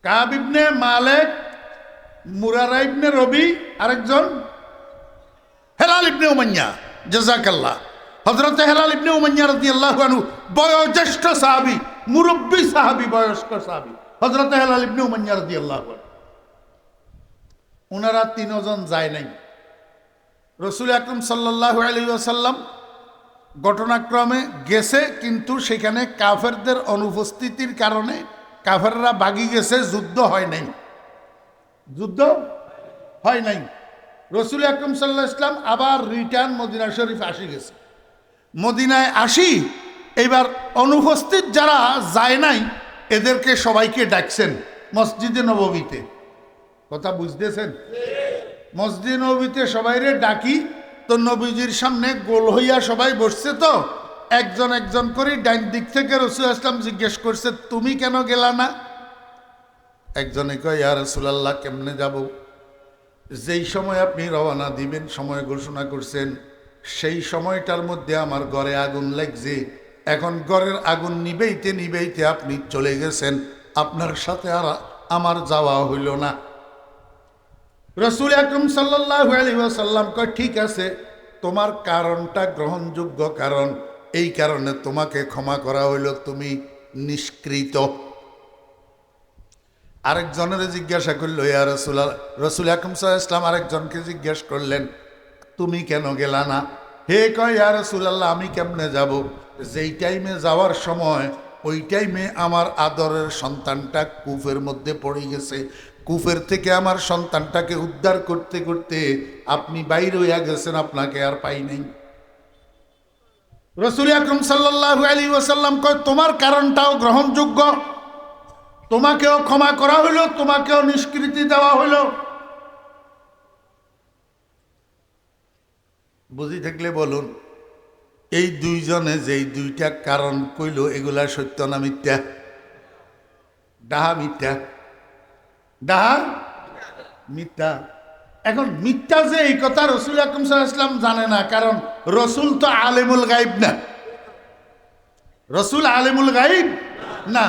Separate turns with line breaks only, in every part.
কাব ইবনে মালিক, মুরারা ইবনে রবি, আরেকজন হেলাল ইবনে উমাইয়া। জাযাকাল্লাহ। হযরত হেলাল ইবনে উমাইয়া রাদিয়াল্লাহু আনহু বয়োজ্যেষ্ঠ সাহাবী, মুরব্বী সাহাবী, বয়স্ক সাহাবী হযরত হেলাল ইবনে উমাইয়া রাদিয়াল্লাহু আনহু। ওনারা তিনজন যায় নাই। রাসূল আকরাম সাল্লাল্লাহু আলাইহি ওয়াসাল্লাম ঘটনাক্রমে গেছে, কিন্তু সেখানে কাফেরদের অনুপস্থিতির কারণে কাফেররা ভাগি গেছে, যুদ্ধ হয় নাই। যুদ্ধ হয় নাই। রাসূল আকরাম সাল্লাল্লাহু আলাইহি ওয়াসাল্লাম আবার রিটার্ন মদিনা শরীফ আসি গেছে। মদিনায় আসি এবার অনুপস্থিত যারা যায় নাই এদেরকে সবাইকে ডাকছেন মসজিদে নববীতে। কথা বুঝতেছেন? মসজিদে নববীতে সবাইরে ডাকি তো নবীজির সামনে গোল হইয়া সবাই বসছে, তো একজন একজন করে ডাইন দিক থেকে রাসূল আসলাম জিজ্ঞেস করছে, তুমি কেন গেলা না? একজনে কয়, ইয়া রাসূলুল্লাহ কেমনে যাব? যেই সময় আপনি রওনা দিবেন সময় ঘোষণা করছেন, সেই সময়টার মধ্যে আমার ঘরে আগুন লাগছে। এখন ঘরের আগুন নিবেইতে নিবেইতে আপনি চলে গেছেন, আপনার সাথে আর আমার যাওয়া হইল না। রাসূল আকরাম সাল্লাল্লাহু আলাইহি ওয়াসাল্লাম কয়, ঠিক আছে, তোমার কারণটা গ্রহণযোগ্য কারণ, এই কারণে তোমাকে ক্ষমা করা হইল, তুমি নিষ্কৃত। আরেকজনের জিজ্ঞাসা করলো, ইয়া রাসূলুল্লাহ, রাসূল আকরাম সাল্লাল্লাহু আলাইহি ওয়াসাল্লাম আরেকজনকে জিজ্ঞাসা করলেন, তুমি কেন গেলা না? হে কয়, ইয়া রাসূলুল্লাহ, আমি কেমনে যাব? যেই টাইমে যাওয়ার সময় ওই টাইমে আমার আদরের সন্তানটা কূপের মধ্যে পড়ে গেছে। কূপের থেকে আমার সন্তানটাকে উদ্ধার করতে করতে আপনি বাইরে হইয়া গেছেন, আপনাকে আর পাই নাই। রাসূল আকরাম সাল্লাল্লাহু আলাইহি ওয়াসাল্লাম কয়, তোমার কারণটাও গ্রহণযোগ্য, তোমাকেও ক্ষমা করা হইল, তোমাকেও নিষ্কৃতি দেওয়া হইল। বুঝি থাকলে বলুন, এই দুইজনে যেই দুইটা কারণ কইল, এগুলা সত্য না মিথ্যা? ডাহা মিথ্যা? ডাহা মিথ্যা। এখন মিথ্যা যে এই কথা রাসূল আকরাম সাল্লাল্লাহু আলাইহি ওয়াসাল্লাম জানে না, কারণ রাসূল তো আলেমুল গায়ব না। রাসূল আলেমুল গায়ব না।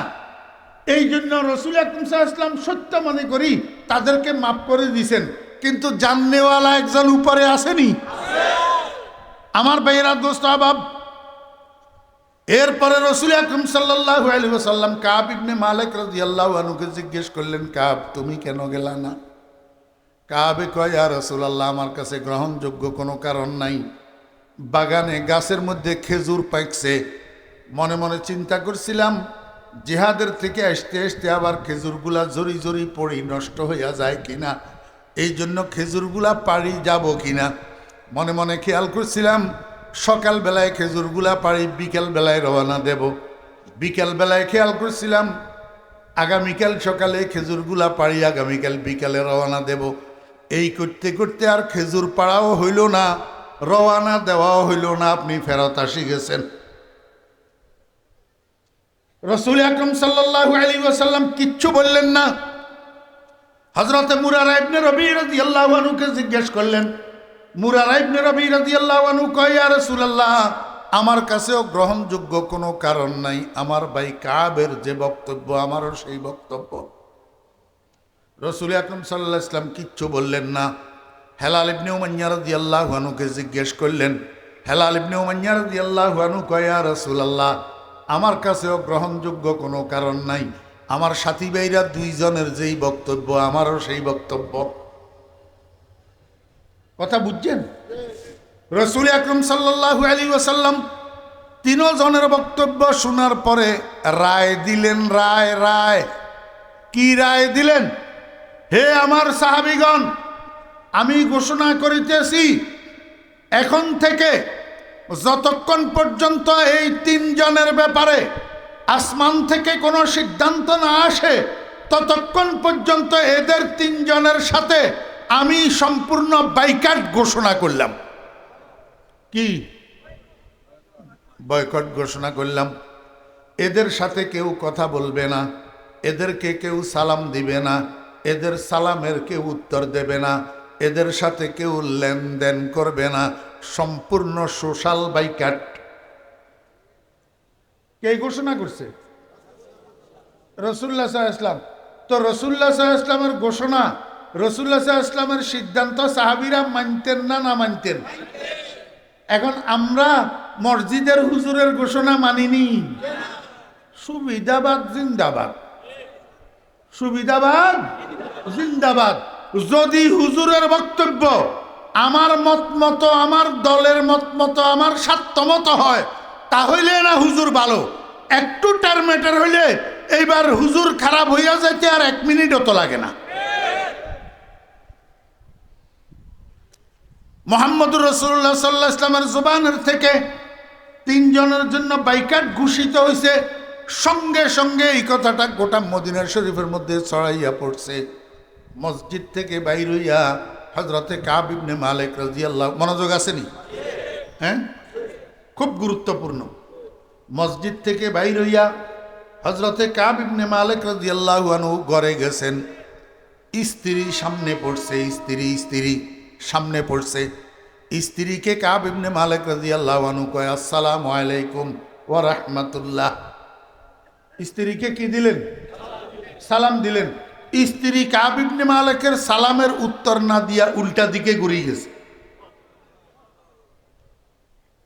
এই জন্য রাসূল আকরাম সাল্লাল্লাহু আলাইহি ওয়াসাল্লাম সত্য মনে করি তাদেরকে মাফ করে দিয়েছেন, কিন্তু জাননেওয়ালা একজন উপরে আসেনি। আমার ভাইয়েরা, দোস্ত আহবাব, এরপরে রাসূল আকরাম সাল্লাল্লাহু আলাইহি ওয়াসাল্লাম কাব ইবনে মালিক রাদিয়াল্লাহু আনহুকে জিজ্ঞেস করলেন, কাব তুমি কেন গেলা না? কাবে কয়, ইয়া রাসূলুল্লাহ, আমার কাছে গ্রহণযোগ্য কোনো কারণ নাই। বাগানে গাছের মধ্যে খেজুর পাকছে, মনে মনে চিন্তা করছিলাম জিহাদের থেকে আসতে আসতে আবার খেজুরগুলা জরি জরি পড়ি নষ্ট হইয়া যায় কিনা, এই জন্য খেজুরগুলা পাড়ি যাব কিনা মনে মনে খেয়াল করছিলাম। সকালবেলায় খেজুরগুলা পাড়ি বিকেলবেলায় রওনা দেব। বিকেলবেলায় খেয়াল করছিলাম আগামীকাল সকালে খেজুরগুলা পাড়ি আগামীকাল বিকালে রওনা দেব। এই করতে করতে আর খেজুর পাড়াও হইল না, রওনা দেওয়াও হইল না, আপনি ফেরত আসি গেছেন। রাসূল আকরাম সাল্লাল্লাহু আলাইহি ওয়াসাল্লাম কিচ্ছু বললেন না। হযরত মুরারা ইবনে রবি রাদিয়াল্লাহু আনহুকে জিজ্ঞেস করলেন। মুরারা ইবনে রবি রাদিয়াল্লাহু আনহু কয়, ইয়া রাসূলুল্লাহ, আমার কাছেও গ্রহণযোগ্য কোনো কারণ নাই। আমার ভাই কাবের যে বক্তব্য, আমারও সেই বক্তব্য। রাসূল আকরাম সাল্লাল্লাহু আলাইহি ওয়াসাল্লাম কিচ্ছু বললেন না। হেলাল ইবনে উমাইয়া রাদিয়াল্লাহু আনহুকে জিজ্ঞেস করলেন। হেলাল ইবনে উমাইয়া রাদিয়াল্লাহু আনহু কয়, ইয়া রাসূলুল্লাহ, আমার কাছেও গ্রহণযোগ্য কোনো কারণ নাই। আমার সাথী ভাইরা দুইজনের যেই বক্তব্য, আমারও সেই বক্তব্য। কথা বুঝছেন? রাসূল আকরাম সাল্লাল্লাহু আলাইহি ওয়াসাল্লাম তিনজনের বক্তব্য শোনার পরে রায় দিলেন। রায় কি রায় দিলেন? হে আমার সাহাবীগণ, আমি ঘোষণা করিতেছি, এখন থেকে যতক্ষণ পর্যন্ত এই তিনজনের ব্যাপারে আসমান থেকে কোনো সিদ্ধান্ত না আসে, ততক্ষণ পর্যন্ত এদের তিনজনের সাথে আমি সম্পূর্ণ বাইকাট ঘোষণা করলাম। কি বয়কট ঘোষণা করলাম? এদের সাথে কেউ কথা বলবে না, এদেরকে কেউ সালাম দিবে না, এদের সালামের কেউ উত্তর দেবে না, এদের সাথে কেউ লেনদেন করবে না, সম্পূর্ণ সোশ্যাল বাইকাট। কে ঘোষণা করছে? রাসূলুল্লাহ সাল্লাল্লাহু আলাইহি ওয়াসাল্লাম। তো রাসূলুল্লাহ সাল্লাল্লাহু আলাইহি ওয়াসাল্লামের ঘোষণা, রাসূলুল্লাহ সাল্লাল্লাহু আলাইহি ওয়াসাল্লামের সিদ্ধান্ত সাহাবীরা মানতেন না না মানতেন? এখন আমরা মসজিদের হুজুরের ঘোষণা মানিনি। সুবিধাবাদ জিন্দাবাদ, সুবিধাবাদ জিন্দাবাদ। যদি হুজুরের বক্তব্য আমার মত মতো, আমার দলের মত মতো, আমার স্বার্থ মতো হয়, তাহলে না হুজুর ভালো। একটু টার্মেটার হইলে এইবার হুজুর খারাপ হইয়া যাইতে আর 1 মিনিটও তো লাগে না। মুহাম্মদুর রাসূলুল্লাহ সাল্লাল্লাহু আলাইহি ওয়াসাল্লামের জবানের থেকে 3 জনের জন্য বাইকাট ঘোষিত হয়েছে, সঙ্গে সঙ্গে এই কথাটা গোটা মদিনা শরীফের মধ্যে ছড়াইয়া পড়ছে। মসজিদ থেকে বাইর হইয়া হযরতে কাব ইবনে মালিক রাদিয়াল্লাহু, মনোযোগ আসেনি? হ্যাঁ, খুব গুরুত্বপূর্ণ। মসজিদ থেকে বাইর হইয়া হযরতে কাব ইবনে মালিক রাদিয়াল্লাহু আনহু ঘরে গেছেন। স্ত্রী সামনে পড়ছে, স্ত্রী সামনে পড়ছে। স্ত্রীকে কাব ইবনে মালিক রাদিয়াল্লাহু আনহু কয়, আসসালামু আলাইকুম ওয়া রাহমাতুল্লাহ। স্ত্রীকে কি দিলেন? সালাম দিলেন। স্ত্রী কাব ইবনে মালিকের সালামের উত্তর না দিয়া উল্টা দিকে ঘুরে গেছে।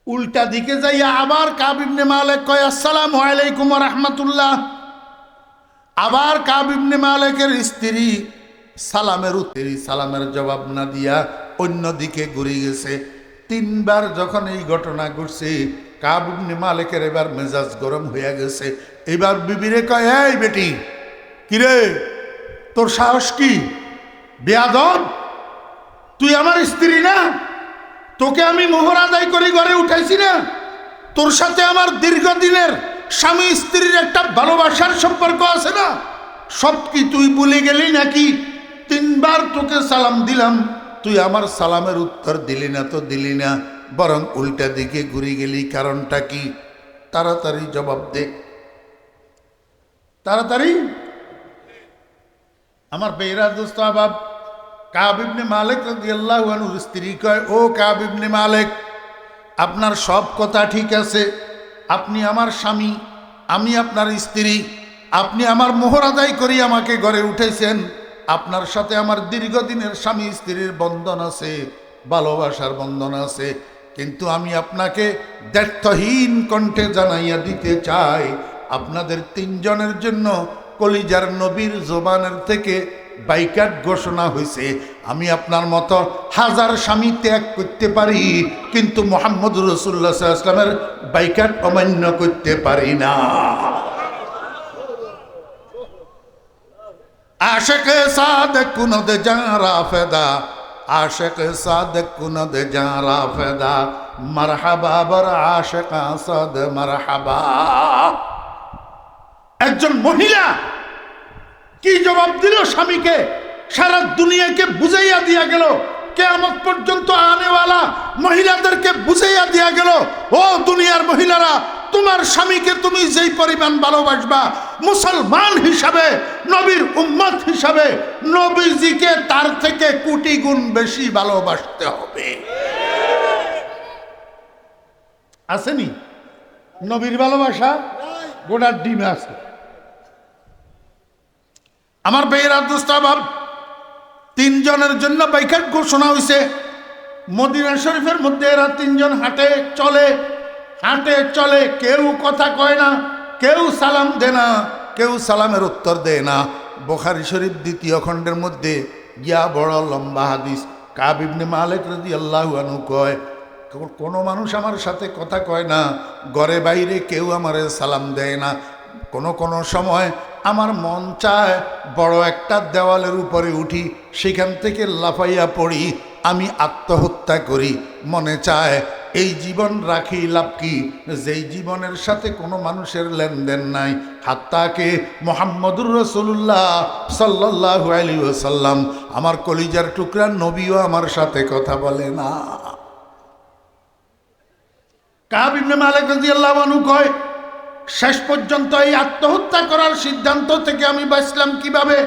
উল্টা দিকে যাইয়া আবার কাব ইবনে মালিক কয়, আসসালামু আলাইকুম ওয়া রাহমাতুল্লাহ। আবার কাব ইবনে মালিকের স্ত্রী সালামের জবাব না দিয়া অন্য দিকে ঘুরে গেছে। 3 বার যখন এই ঘটনা ঘটছে, কাব ইবনে মালিকের এবার মেজাজ গরম হইয়া গেছে। এবার বিবিরে কয়, এই বেটি, কিরে তোর সাহস কি? বেয়াদব, তুই আমার স্ত্রী না? তোকে আমি মোহর আদায় করে ঘরে উঠাইছি না? তোর সাথে আমার দীর্ঘদিনের স্বামী স্ত্রীর একটা ভালোবাসার সম্পর্ক আছে না? সব কি তুই ভুলে গেলি নাকি? 3 বার তোকে সালাম দিলাম, তুই আমার সালামের উত্তর দিলি না তো দিলি না, বরং উল্টা দিকে ঘুরে গেলি, কারণটা কি? তাড়াতাড়ি জবাব দে, তাড়াতাড়ি। আমার বেহরা দোস্ত আবাব, কাব ইবনে মালিক রাদিয়াল্লাহু আনহুর স্ত্রী কয়, ও কাব ইবনে মালিক, আপনার সব কথা ঠিক আছে, আপনি আমার স্বামী, আমি আপনার স্ত্রী, আপনি আমার মোহর আদায় করি আমাকে ঘরে উঠেছেন, আপনার সাথে আমার দীর্ঘদিনের স্বামী স্ত্রীর বন্ধন আছে, ভালোবাসার বন্ধন আছে। কিন্তু আমি আপনাকে দ্ব্যর্থহীন কণ্ঠে জানাইয়া দিতে চাই, আপনাদের 3 জনের জন্য কলিজার নবীর জবানের থেকে বাইকাট ঘোষণা হয়েছে। আমি আপনার মতো 1000 স্বামী ত্যাগ করতে পারি, কিন্তু মুহাম্মদুর রাসূলুল্লাহ সাল্লাল্লাহু আলাইহি ওয়াসাল্লামের বাইকাট অমান্য করতে পারি না। আশিক সাদেক কুনদ জারা ফেদা, আশিক সাদেক কুনদ জারা ফেদা, মারহাবা বর আশিক সাদ মারহাবা। একজন মহিলা কি জবাব দিল স্বামীকে? সারা দুনিয়াকে বুঝাইয়া দিয়া গেল, কিয়ামত পর্যন্ত আনেওয়ালা মহিলাদেরকে বুঝাইয়া দিয়া গেল, ও দুনিয়ার মহিলারা, তোমার স্বামীকে তুমি যেই পরিমাণ ভালোবাসবা, মুসলমান হিসাবে, নবীর উম্মত হিসাবে নবীজিকে তার থেকে কোটি গুণ বেশি ভালোবাসতে হবে। আসেনি নবীর ভালোবাসা? গোটার ডিমে আছে। আমার বেহরা দোস্তাবাব, 3 জনের জন্য বাইকাট ঘোষণা হয়েছে। মদিনা শরীফের মধ্যে এরা 3 জন হাঁটে চলে, কেউ কথা কয় না, কেউ সালাম দেয় না, কেউ সালামের উত্তর দেয় না। বুখারী শরীফ 2য় খণ্ডের মধ্যে গিয়া বড় লম্বা হাদিস। কাব ইবনে মালিক রাদিয়াল্লাহু আনহু কয়, কোনো মানুষ আমার সাথে কথা কয় না, ঘরে বাইরে কেউ আমারে সালাম দেয় না। কোনো সময় আমার মন চায় বড় একটা দেওয়ালের উপরে উঠি, সেখান থেকে লাফাইয়া পড়ি, আমি আত্মহত্যা করি। মনে চায় এই জীবন রাখি লাভ কি, যেই জীবনের সাথে কোনো মানুষের লেনদেন নাই। হাত্তাকে মুহাম্মদুর রাসূলুল্লাহ সাল্লাল্লাহু আলাইহি ওয়াসাল্লাম, আমার কলিজার টুকরা নবীও আমার সাথে কথা বলে না। কাব ইবনে মালিক রাদিয়াল্লাহু আনহু কয়, শেষ পর্যন্ত এই আত্মহত্যা করার সিদ্ধান্ত থেকে আমি বাঁচলাম কিভাবে?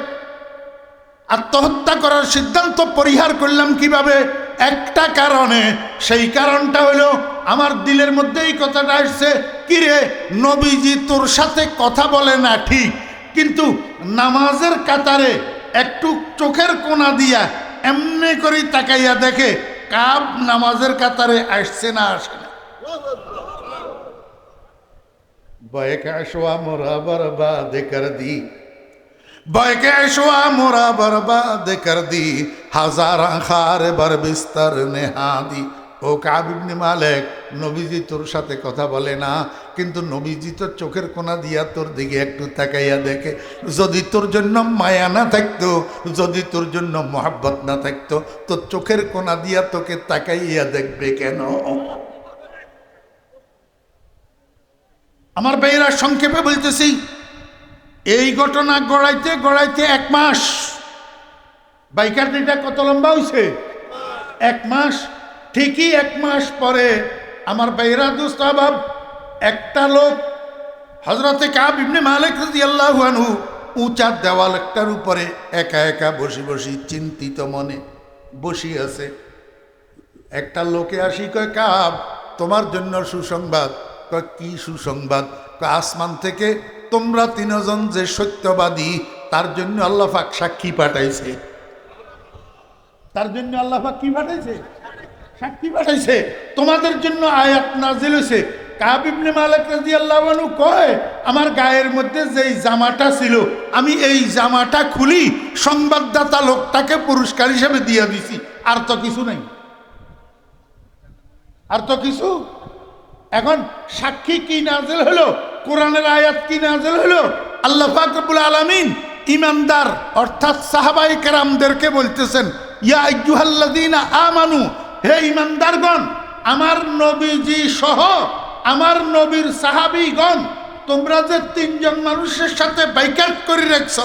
আত্মহত্যা করার সিদ্ধান্ত পরিহার করলাম কিভাবে? একটা কারণে, সেই কারণটা হলো আমার দিলের মধ্যে এই কথাটা আসছে, কিরে নবীজি তোর সাথে কথা বলে না ঠিক, কিন্তু নামাজের কাতারে একটু চোখের কোনা দিয়া এমনি করেই তাকাইয়া দেখে কাব নামাজের কাতারে আসছে না আসে না। বয়ে কাশোয়া মোরা বরবাদ কর দি, বয়ে কাশোয়া মোরা বরবাদ কর দি, হাজার খার বর বিস্তর নেহাদি। ও কাব ইবনে মালিক, নবীজি তোর সাথে কথা বলে না, কিন্তু নবীজি তোর চোখের কোনা দিয়া তোর দিকে একটু তাকাইয়া দেখে। যদি তোর জন্য মায়া না থাকতো, যদি তোর জন্য মহাব্বত না থাকতো, তোর চোখের কোনা দিয়া তোকে তাকাইয়া দেখবে কেন? আমার ভাইয়েরা, সংক্ষেপে বলতেছি, এই ঘটনা গড়াইতে গড়াইতে 1 মাস। বাইকার দিনটা কত লম্বা হয়েছে? 1 মাস। ঠিকই 1 মাস পরে আমার ভাইয়েরা দোস্ত আহবাব, একটা লোক হযরতে কাব ইবনে মালিক রাদিয়াল্লাহু আনহু উঁচা দেওয়াল একটার উপরে একা একা বসে বসে চিন্তিত মনে বসে আছে। একটা লোকে আসি কয়, কাব তোমার জন্য সুসংবাদ। কয় কি সুসংবাদ? কয় আসমান থেকে তোমরা 3 জন যে সত্যবাদী, তার জন্য আল্লাহ পাক সাক্ষী পাঠাইছে। তার জন্য আল্লাহ পাক কি পাঠাইছে? সাক্ষী পাঠাইছে। তোমাদের জন্য আয়াত নাজিল হয়েছে। কাব ইবনে মালিক রাদিয়াল্লাহু আনহু কয়, আমার গায়ের মধ্যে যেই জামাটা ছিল, আমি এই জামাটা খুলি সংবাদদাতা লোকটাকে পুরস্কার হিসেবে দিয়ে দিছি। আর তো কিছু নাই, আর তো কিছু। এখন সাক্ষী কি নাজিল হলো? কোরআনের আয়াত কি নাজিল হলো? আল্লাহ পাক রব্বুল আলামিন ঈমানদার অর্থাৎ সাহাবায়ে কেরামদেরকে বলতেছেন, ইয়া আইয়ুহাল্লাযীনা আমানু, হে ঈমানদারগণ, আমার নবীজি সহ আমার নবীর সাহাবীগণ, তোমরা যে 3 জন মানুষের সাথে বাইকাট করে রাখছো,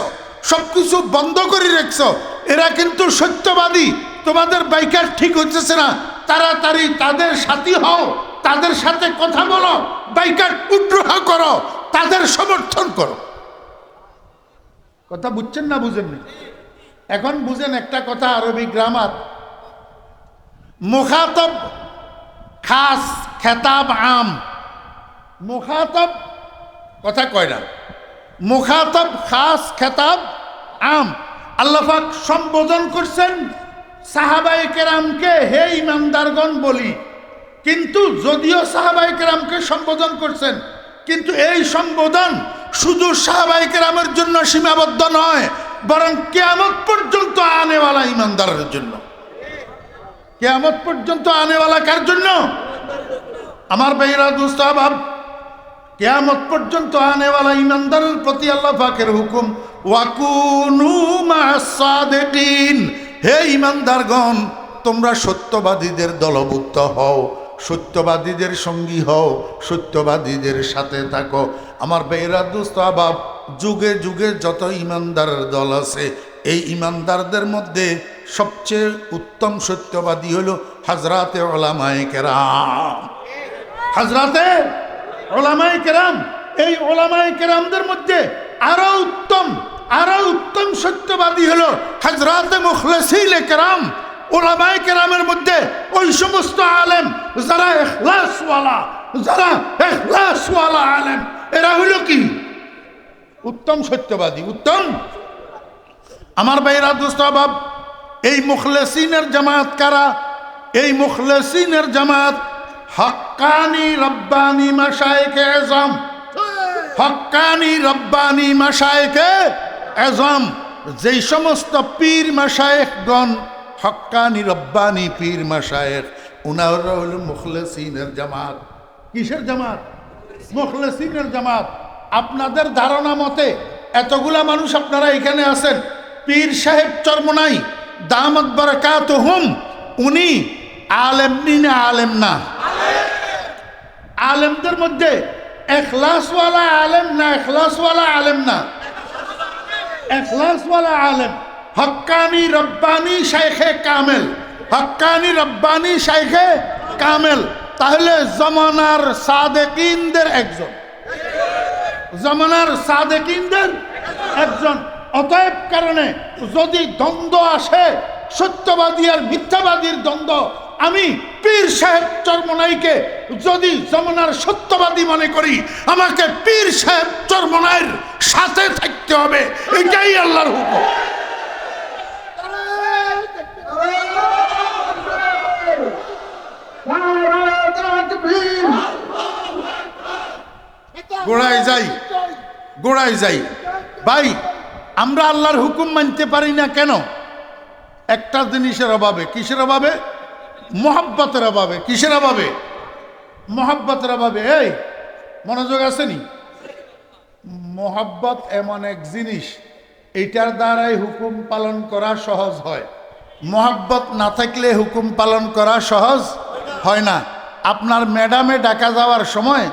সবকিছু বন্ধ করে রাখছো, এরা কিন্তু সত্যবাদী। তোমাদের বাইকাট ঠিক হচ্ছে না, তাড়াতাড়ি তাদের সাথী হও, তাদের সাথে কথা বলো, বাইকাট উদ্রোহ করো, তাদের সমর্থন করো। কথা বুঝছেন না বুঝেননি? এখন বুঝেন একটা কথা, আরবি গ্রামার। মুখাতব খাস, খেতাব আম। মুখাতব কথা কয় না, মুখাতব খাস, খেতাব আম। আল্লাহ পাক সম্বোধন করছেন সাহাবায়ে কেরামকে, হে ইমানদারগণ বলি। কিন্তু যদিও সাহাবায়ে কেরামকে সম্বোধন করছেন, কিন্তু এই সম্বোধন শুধু সাহাবায়ে কেরামের জন্য সীমাবদ্ধ নয়, বরং কিয়ামত পর্যন্ত আনেওয়ালা ইমানদারের জন্য। কিয়ামত পর্যন্ত আনেওয়ালা কার জন্য? আমার ভাইরা দোস্ত আহবাব, কিয়ামত পর্যন্ত আনেওয়ালা ইমানদারের প্রতি আল্লাহ পাকের হুকুম, ওয়াকুনু মা'আস সাদিকিন, হে ইমানদারগণ, তোমরা সত্যবাদীদের দলভুক্ত হও, সত্যবাদীদের সঙ্গী হও, সত্যবাদীদের সাথে থাকো। আমার ভাইরা দোস্ত আহবাব, যুগে যুগে যত ইমানদারের দল আছে, এই ইমানদারদের মধ্যে সবচেয়ে উত্তম সত্যবাদী হলো হযরতে উলামায়ে কেরাম। হযরতে উলামায়ে কেরাম, এই উলামায়ে কেরামদের মধ্যে আরো উত্তম সত্যবাদী হলো হযরতে মুখলিসিনে কেরাম। উলামায়ে কেরামের মধ্যে ওই সমস্ত আলেম যারা ইখলাসওয়ালা আলেম, এরা হলো কি? উত্তম সত্যবাদী, উত্তম। আমার ভাইরা দোস্ত আহবাব, এই মুখলিসিনের জামাত কারা? এই মুখলিসিনের জামাত হক্কানি রব্বানি মাশায়েখে আযম, হক্কানি রব্বানি মাশায়েখে আযম। যেই সমস্ত পীর মাশায়েখগণ হক্কানি রব্বানি পীর মাশায়েখ, উনারা হলো মুখলিসিনের জামাত। কিসের জামাত? মুখলিসিনের জামাত। আপনাদের ধারণা মতে এতগুলা মানুষ আপনারা এখানে আছেন, পীর সাহেব চরমনাই দামাত বারাকাতুহুম, উনি আলেম না আলেম না? আলেমদের মধ্যে ইখলাসওয়ালা আলেম না ইখলাসওয়ালা আলেম না? ইখলাসওয়ালা আলেম। হক্কানি রব্বানি শাইখে কামেল, হক্কানি রব্বানি শাইখে কামেল। তাহলে জমানার সাদেকিনদের একজন, জমানার সাদেকিনদের একজন। অতএব কারণে যদি দ্বন্দ্ব আসে, সত্যবাদী আর মিথ্যাবাদীর দ্বন্দ্ব, আমি পীর সাহেব চরমনাইকে যদি যমুনার সত্যবাদী মনে করি, আমাকে পীর সাহেব চরমনাইয়ের সাথে থাকতে হবে, এটাই আল্লাহর হুকুম। গোড়ায় যাই ভাই, আমরা আল্লাহর হুকুম মানতে পারি না কেন? একটা জিনিসের অভাবে। কিসের অভাবে? মোহাব্বতের অভাবে। কিসের অভাবে? মোহাব্বতের অভাবে। এই মনোযোগ আসেনি? মোহাব্বত এমন এক জিনিস, এটার দ্বারাই হুকুম পালন করা সহজ হয়। মোহাব্বত না থাকলে হুকুম পালন করা সহজ হয় না। আপনার ম্যাডামে ডাকা যাওয়ার সময়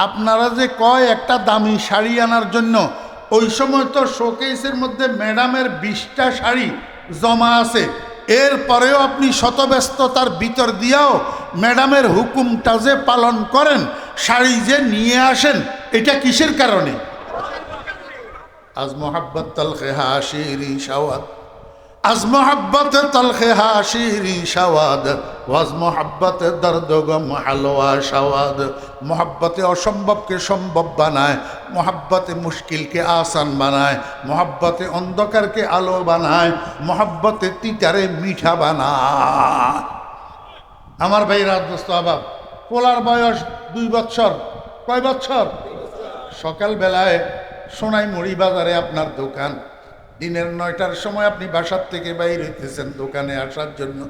আপনারা যে কয় একটা দামি শাড়ি আনার জন্য, ওই সময় তো শোকেসের মধ্যে ম্যাডামের 20টা শাড়ি জমা আছে। এরপরেও আপনি শতব্যস্ততার ভিতর দিয়েও ম্যাডামের হুকুমটা যে পালন করেন, শাড়ি যে নিয়ে আসেন, এটা কিসের কারণে? আজ মোহাব্বত তলখে হাশিরি শাওয়াদ, আজ মোহাব্বত তলখে হাশিরি শাওয়াদ, ওয়াজ মোহাব্বত দর্দ গম হালওয়া শাওয়াদ। মোহাব্বতে অসম্ভবকে সম্ভব বানায়, মোহাব্বতে মুশকিলকে আসান বানায়, মোহাব্বতে অন্ধকারকে আলো বানায়, মোহাব্বতে তিতারে মিঠা বানায়। আমার ভাইরা দোস্ত আবাব, পোলার বয়স 2 বছর। কয় বছর? সকালবেলায় সোনাইমুড়ি বাজারে আপনার দোকান, দিনের 9টার সময় আপনি বাসার থেকে বাইর হইতেছেন দোকানে আসার জন্য।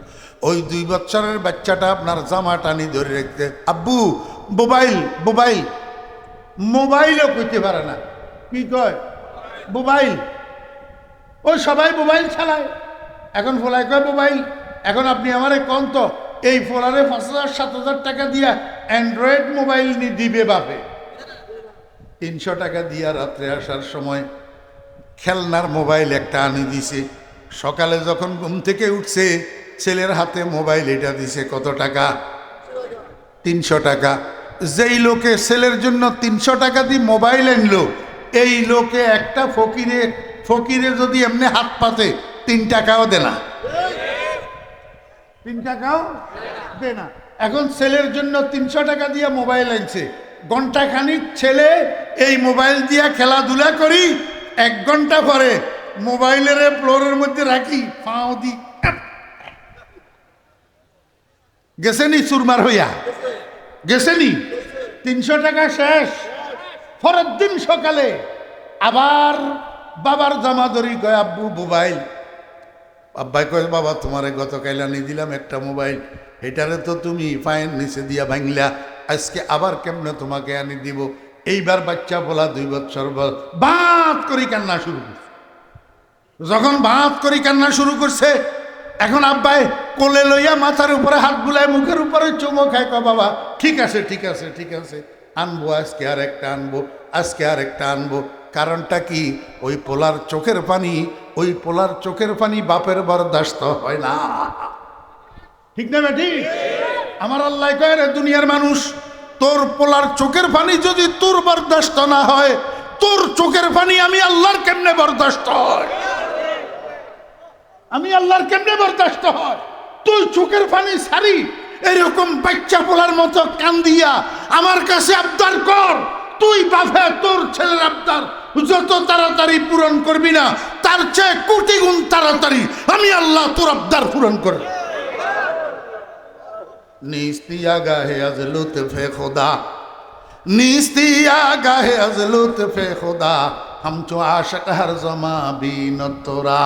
ওই 2 বছরের বাচ্চাটা আপনার জামা টানি ধরে রাখতে, আব্বু মোবাইল মোবাইল, মোবাইলও কইতে পারে না। কি কয়? মোবাইল। ওই সবাই মোবাইল চালায়, এখন ফোলায় কয় মোবাইল। এখন আপনি আমারে কন তো, এই ফোলারে 5,000-7,000 টাকা দিয়া অ্যান্ড্রয়েড মোবাইল দিবে বাপে। 300 টাকা দিয়া রাত্রে আসার সময় খেলনার মোবাইল একটা আনি দিছে। সকালে যখন ঘুম থেকে উঠছে, ছেলের হাতে মোবাইল এটা দিছে। কত টাকা? 300 টাকা। যেই লোকে ছেলের জন্য 300 টাকা দিয়ে মোবাইল আনলো, এই লোকে একটা ফকিরে যদি এমনি হাত পাতে 3 টাকাও দে না, 3 টাকাও দে না। এখন ছেলের জন্য 300 টাকা দিয়ে মোবাইল আনছে, ঘন্টাখানিক ছেলে এই মোবাইল দিয়া খেলাধুলা করি, 1 ঘন্টা পরে মোবাইলের ফ্লোরের মধ্যে রাখি, পাও দি গেছেনি চুরমার হইয়া গেছেনি। 300 টাকা শেষ। পরের দিন সকালে আবার বাবার জামা ধরি, কয় আব্বু মোবাইল। আব্বাই কয় বাবা তোমারে গতকাল আনি দিলাম একটা মোবাইল, এটারে তো তুমি ফাইন নিচে দিয়া ভাঙলা, আজকে আবার কেমনে তোমাকে আনি দিব। এইবার বাচ্চা বলা 2 বছর বল বাত করি কান্না শুরু করছে। যখন বাত করি কান্না শুরু করছে, এখন আব্বাই কোলে লইয়া মাথার উপরে হাত বুলায়, মুখের উপরে চুমো খায়, কয় বাবা ঠিক আছে ঠিক আছে ঠিক আছে, আনবো আজকে আর একটা আনবো, আজকে আর একটা আনবো। কারণটা কি? ওই পোলার চোখের পানি, ওই পোলার চোখের পানি বাপের বরদাস্ত হয় না। ঠিক না বেটি? আমার আল্লাহ কয়, রে দুনিয়ার মানুষ, তোর পোলার চোখের পানি যদি তোর বরদাস্ত না হয়, তোর চোখের পানি আমি আল্লাহর কেমনে বরদাস্ত হয়? আমি আল্লাহর কেমনে বরদাস্ত হয়? তুই চোখের পানি সারি এরকম বাচ্চা পোলার মতো কান্দিয়া আমার কাছে আবদার কর। তুই বাপে তোর ছেলের আবদার যত তাড়াতাড়ি পূরণ করবি না, তার চেয়ে কোটি গুণ তাড়াতাড়ি আমি আল্লাহ তোর আবদার পূরণ করব। নিস্তিয়া গাহে আজ লুৎফে খোদা, নিস্তিয়া গাহে আজ লুৎফে খোদা, হামচো আশক হর জমা বিনত তোরা।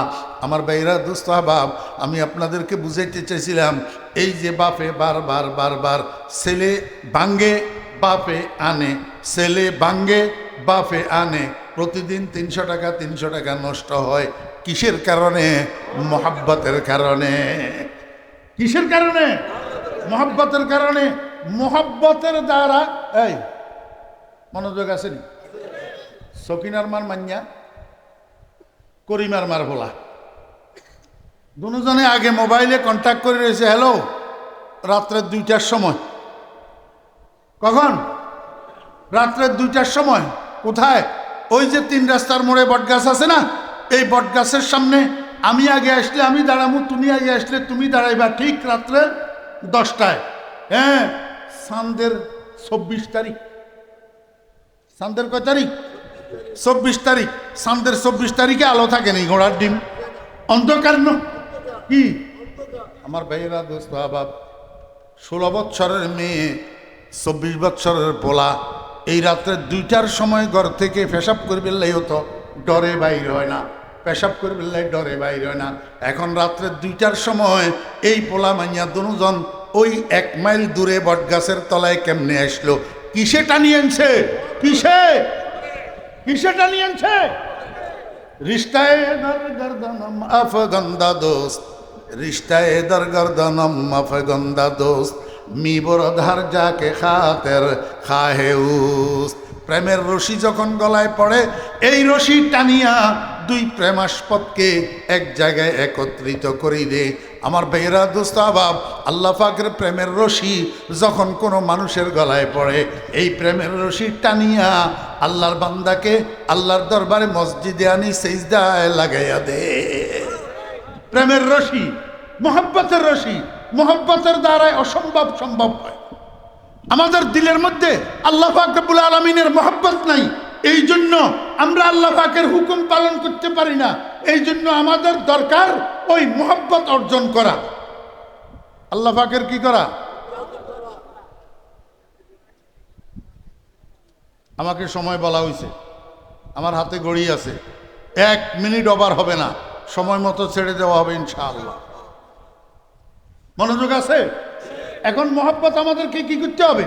আমার ভাইরা দোস্ত আহবাব, আমি আপনাদেরকে বুঝাইতে চাইছিলাম, এই যে বাপে বারবার বারবার ছেলে ভাঙ্গে বাপে আনে, ছেলে ভাঙ্গে বাপে আনে, প্রতিদিন 300 টাকা 300 টাকা নষ্ট হয়। কিসের কারণে? মোহাব্বতের কারণে। কিসের কারণে? মোহাব্বতের কারণে। মোহাব্বতের দ্বারা, এই মনোযোগ আসেনি? সকিনার মার মান্যা, করিমার মার ভোলা, দুজনে আগে মোবাইলে কন্ট্যাক্ট করে রয়েছে। হ্যালো, রাত্রে 2টার সময়। কখন? রাত্রে 2টার সময়। কোথায়? ওই যে 3 রাস্তার মোড়ে বটগাছ আছে না, এই বটগাছের সামনে। আমি আগে আসলে আমি দাঁড়াবো, তুমি আগে আসলে তুমি দাঁড়াইবা, ঠিক রাত্রে 10টায়। হ্যাঁ, চাঁদের 24 তারিখ। চাঁদের কয় তারিখ? 24 তারিখ। চাঁদের 24 তারিখে আলো থাকে নি, ঘোড়ার ডিম অন্ধকার ন কি? আমার ভাইয়েরা, দোস্ত আবাব, 16 বৎসরের মেয়ে, 24 বৎসরের পোলা, এই রাত্রে 2টার সময় ঘর থেকে পেশাব করবে হতো, ডরে বাইর হয় না। পেশাব করবে ডরে বাইর হয় না। এখন রাত্রে 2টার সময় এই পোলা মাইয়া দুজন ওই 1 মাইল দূরে বটগাছের তলায় কেমনে আসলো? কিসে টানিয়ে আনছে? কিসে টানিয়ে আনছে? রিশতায়ে দর গর্দনম আফগন্দা দোস্ত, রিশতায়ে দর গর্দনম আফগন্দা দোস্ত, মি বরধার যাকে খাতের খাহেউস। প্রেমের রশি যখন গলায় পড়ে, এই রশি টানিয়া 2 প্রেমাস্পদকে এক জায়গায় একত্রিত করি দে। আমার ভাইয়েরা, দোস্ত আবাব, আল্লাহ পাকের প্রেমের রশি যখন কোনো মানুষের গলায় পড়ে, এই প্রেমের রশি টানিয়া আল্লাহর বান্দাকে আল্লাহর দরবারে মসজিদে আনি সিজদায় লাগাইয়া দে। প্রেমের রশি, মোহাব্বতের রশি, মোহাব্বতের দ্বারাই অসম্ভব সম্ভব হয়। আমাদের দিলের মধ্যে আল্লাহ পাক রব্বুল আলামিনের মোহাব্বত নাই, এই জন্য আমরা আল্লাহ পাকের হুকুম পালন করতে পারি না। এই জন্য আমাদের দরকার ওই মোহাব্বত অর্জন করা। আল্লাহ পাকের কি করা? আমাকে সময় বলা হয়েছে, আমার হাতে ঘড়ি আছে, 1 মিনিট ওভার হবে না, সময় মতো ছেড়ে দেওয়া হবে ইনশাআল্লাহ। মনোযোগ আছে? এখন মোহাব্বত আমাদেরকে কি করতে হবে?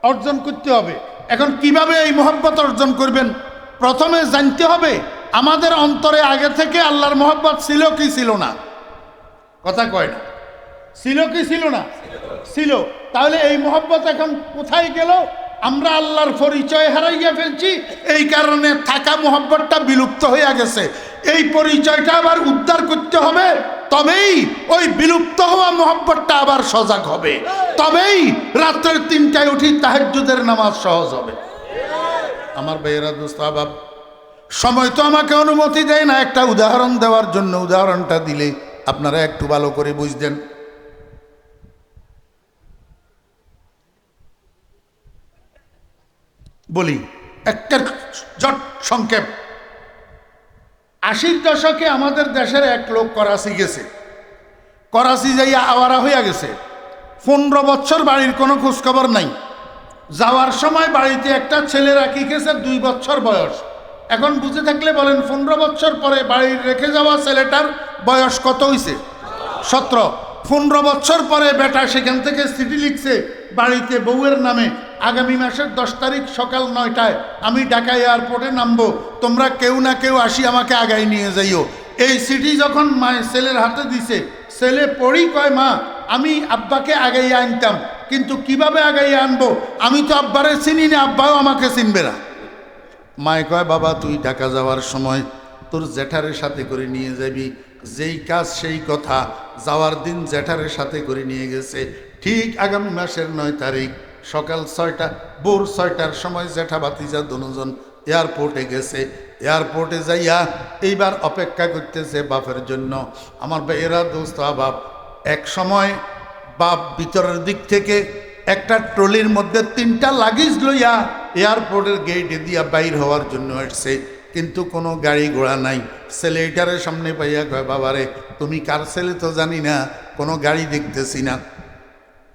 অর্জন করতে হবে। এখন কিভাবে এই মোহাব্বত অর্জন করবেন? প্রথমে জানতে হবে আমাদের অন্তরে আগে থেকে আল্লাহর মোহাব্বত ছিল কি ছিল না? কথা কয় না, ছিল কি ছিল না? ছিল। তাহলে এই মোহাব্বত এখন কোথায় গেল? আমরা আল্লাহর পরিচয় হারাইয়া ফেলছি, এই কারণে থাকা মোহাব্বতটা বিলুপ্ত হয়ে গেছে। এই পরিচয়টা আবার উদ্ধার করতে হবে, তবেই ওই বিলুপ্ত হওয়া মোহাব্বতটা আবার সজাগ হবে, তবেই রাত্রের 3টায় উঠি তাহাজ্জুদের নামাজ সহজ হবে। আমার ভাইয়েরা, দোস্ত আবাব, সময় তো আমাকে অনুমতি দেয় না একটা উদাহরণ দেওয়ার জন্য। উদাহরণটা দিলে আপনারা একটু ভালো করে বুঝতেন। বলি একটা জট সংক্ষেপ। 80-র দশকে আমাদের দেশের এক লোক করাচি গেছে, করাচি যাইয়া আওয়ারা হইয়া গেছে। 15 বছর বাড়ির কোনো খোঁজখবর নাই। যাওয়ার সময় বাড়িতে একটা ছেলে রাখি গেছে, 2 বছর বয়স। এখন বুঝে থাকলে বলেন, 15 বছর পরে বাড়ির রেখে যাওয়া ছেলেটার বয়স কত হইছে? 17। 15 বছর পরে বেটা সেখান থেকে চিঠি লিখছে বাড়িতে বউয়ের নামে, আগামী মাসের 10 তারিখ সকাল 9টায় আমি ঢাকা এয়ারপোর্টে নামবো, তোমরা কেউ না কেউ আসি আমাকে আগাই নিয়ে যাইও। এই চিঠি যখন মায়ের ছেলের হাতে দিছে, ছেলে পড়ি কয়, মা আমি আব্বাকে আগাইয়া আনতাম, কিন্তু কিভাবে আগাইয়া আনবো? আমি তো আব্বারে চিনি না, আব্বাও আমাকে চিনবে না। মায় কয়, বাবা তুই ঢাকা যাওয়ার সময় তোর জ্যাঠারের সাথে করে নিয়ে যাবি। যেই কাজ সেই কথা, যাওয়ার দিন জ্যাঠারের সাথে করে নিয়ে গেছে। ঠিক আগামী মাসের 9 তারিখ সকাল 6টা, ভোর 6টার সময় জ্যাঠা ভাতিজা দুজন এয়ারপোর্টে গেছে। এয়ারপোর্টে যাইয়া এইবার অপেক্ষা করতেছে বাপের জন্য। আমার ভাইয়েরা, দোস্ত আবাব, এক সময় বাপ ভিতরের দিক থেকে একটা ট্রলির মধ্যে 3টা লাগেজ লইয়া এয়ারপোর্টের গেটে দিয়া বাইর হওয়ার জন্য আসছে, কিন্তু কোনো গাড়ি ঘোড়া নাই। ছেলে এটারের সামনে পাইয়া কয়, বাবারে তুমি কার ছেলে তো জানি না, কোনো গাড়ি দেখতেছি না।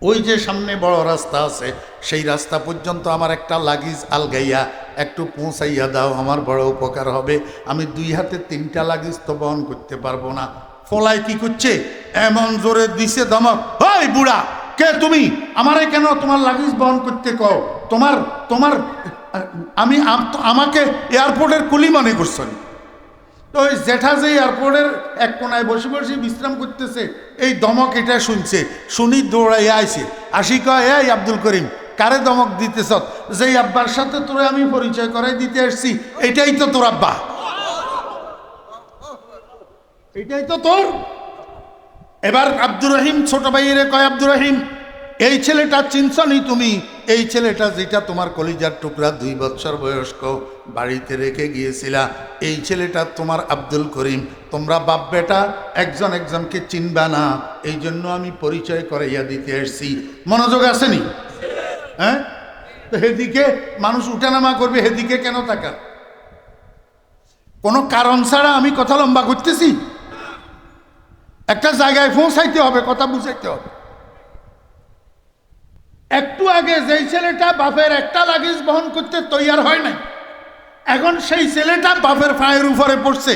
ওই যে সামনে বড় রাস্তা আছে, সেই রাস্তা পর্যন্ত আমার একটা লাগেজ আলগাইয়া একটু পৌঁছাইয়া দাও, আমার বড় উপকার হবে। আমি 2 হাতে 3টা লাগেজ তো বহন করতে পারবো না। ফলায় কি করছে, এমন জোরে দিছে ধমক, ওই বুড়া কে তুমি, আমারে কেন তোমার লাগেজ বহন করতে কও? তোমার আমাকে এয়ারপোর্টের কুলি মনে করছেন? তো ওই জ্যাঠা যে এয়ারপোর্টের এক কোনায় বসে বসে বিশ্রাম করতেছে, এই ধমক এটা শুনছে, শুনি দৌড়াইয়া আইছে। আসি কয়, এই আব্দুল করিম, কারে ধমক দিতেছ? যেই আব্বার সাথে তোরে আমি পরিচয় করাই দিতে আসছি, এটাই তো তোর আব্বা, এটাই তো তোর। এবার আব্দুর রহিম ছোট ভাইয়েরে কয়, আব্দুর রহিম, এই ছেলেটা চিনছনি তুমি? এই ছেলেটা যেটা তোমার কলিজার টুকরা 2 বছর বয়স্ক বাড়িতে রেখে গিয়েছিলা, এই ছেলেটা তোমার আব্দুল করিম। তোমরা বাপ বেটা একজন একজনকে চিনবা না, এই জন্য আমি পরিচয় করাইয়া দিতে এসছি। মনোযোগ আসেনি? হ্যাঁ, তো হেদিকে মানুষ উঠানামা করবে, হেদিকে কেন তাকান? কোনো কারণ ছাড়া আমি কথা লম্বা করতেছি? একটা জায়গায় পৌঁছাইতে হবে, কথা বুঝাইতে হবে। একটু আগে যেই ছেলেটা বাপের একটা লাগেজ বহন করতে তৈয়ার হয় নাই, এখন সেই ছেলেটা বাপের পায়ের উপরে পড়ছে,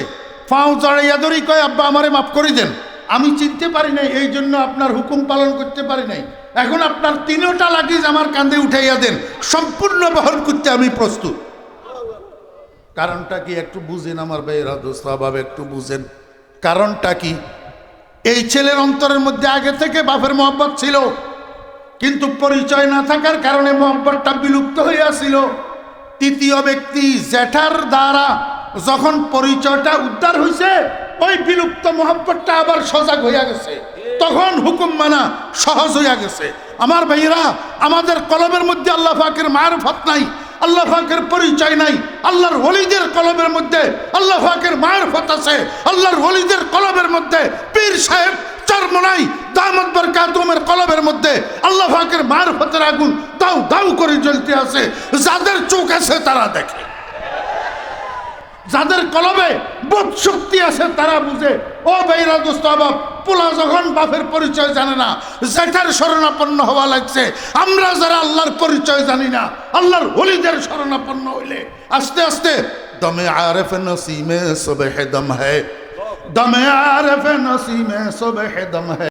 পাও জড়াইয়া ধরি কয়, আব্বা আমারে মাফ করে দেন, আমি চিনতে পারি নাই, এই জন্য আপনার হুকুম পালন করতে পারি নাই, এখন আপনার 3টা লাগেজ আমার কাঁধে উঠাইয়া দেন, সম্পূর্ণ বহন করতে আমি প্রস্তুত। কারণটা কি একটু বুঝেন আমার ভাইয়েরা, দোস্ত বাবা, একটু বুঝেন কারণটা কি? এই ছেলের অন্তরের মধ্যে আগে থেকে বাপের মহব্বত ছিল, কিন্তু পরিচয় না থাকার কারণে মহব্বতটা বিলুপ্ত হইয়াছিল। তৃতীয় ব্যক্তি জ্যাঠার দ্বারা যখন পরিচয়টা উদ্ধার হয়েছে, ওই বিলুপ্ত মহব্বতটা আবার সজাগ হইয়া গেছে, তখন হুকুম মানা সহজ হইয়া গেছে। আমার ভাইয়েরা, আমাদের কলবের মধ্যে আল্লাহ পাকের মারফত নাই, আল্লাহ পাকের পরিচয় নাই। আল্লাহর ওলিদের কলবের মধ্যে আল্লাহ পাকের মারফত আছে, আল্লাহর ওলিদের কলবের মধ্যে পীর সাহেব চরমনাই দামত বরকাতুমের কলবের মধ্যে আল্লাহ পাকের মারফতের আগুন দাউ দাউ করে জ্বলতে আছে। যাদের চোখ আছে তারা দেখে, যাদের কলবে বোধ শক্তি আছে তারা বুঝে। ও ভাইরা দোস্ত বাপ, পোলা যখন বাপের পরিচয় জানে না, জ্যাঠার শরণাপন্ন হওয়া লাগছে। আমরা যারা আল্লাহর পরিচয় জানি না, আল্লাহর ওলিদের শরণাপন্ন হইলে আস্তে আস্তে দমে আরেফ নসিমে সুবহে দম হ্যায়, দমে আরেফ নসিমে সুবহে দম হ্যায়।